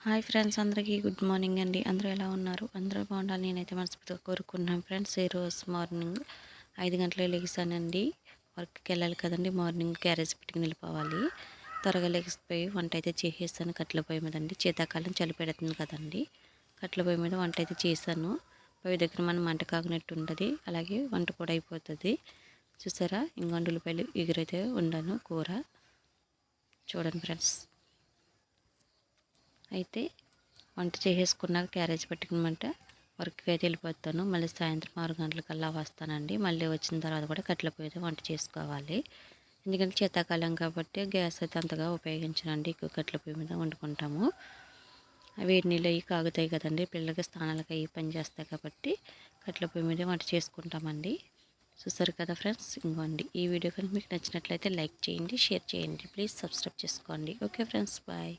Hi friends, అందరికీ good morning అండి. అందరూ ఎలా ఉన్నారు? అందరూ బాగుండాలి నేనైతే మనస్ఫూర్తిగా కోరుకుంటున్నాను ఫ్రెండ్స్. ఈరోజు మార్నింగ్ 5 గంటలకు లెగిసానండి. వర్క్కి వెళ్ళాలి కదండి. మార్నింగ్ క్యారేజ్ పెట్టుకుని వెళ్ళిపోవాలి. త్వరగా లెగిసిపోయి వంట అయితే చేసేసాను కట్టెల పొయ్యి మీద అండి. శీతాకాలం చలి పెడుతుంది కదండి. కట్టెల పొయ్యి మీద వంట అయితే చేశాను. పొయ్యి దగ్గర మనం మంట కాగినట్టు ఉంటుంది, అలాగే వంట కూడా అయిపోతుంది. చూసారా, ఇంకొండ ఉల్లిపాయలు ఎగురైతే వండాను కూర. చూడండి ఫ్రెండ్స్, అయితే వంట చేసేసుకున్నాక క్యారేజ్ పెట్టుకున్నమాట వర్క్కి అయితే వెళ్ళిపోతాను. మళ్ళీ సాయంత్రం 6 గంటలకల్లా వస్తానండి. మళ్ళీ వచ్చిన తర్వాత కూడా కట్టెల పొయ్యి అయితే వంట చేసుకోవాలి. ఎందుకంటే శీతాకాలం కాబట్టి గ్యాస్ అయితే అంతగా ఉపయోగించనండి. ఎక్కువ కట్టెల పొయ్యి మీద వండుకుంటాము. వేడి నీళ్ళు అవి కాగుతాయి కదండి, పిల్లలకి స్నానాలకు అవి పని చేస్తాయి కాబట్టి కట్టెల పొయ్యి మీద వంట చేసుకుంటామండి. చూసారు కదా ఫ్రెండ్స్, ఇంకోండి ఈ వీడియో కనుక మీకు నచ్చినట్లయితే లైక్ చేయండి, షేర్ చేయండి, ప్లీజ్ సబ్స్క్రైబ్ చేసుకోండి. Okay friends, bye.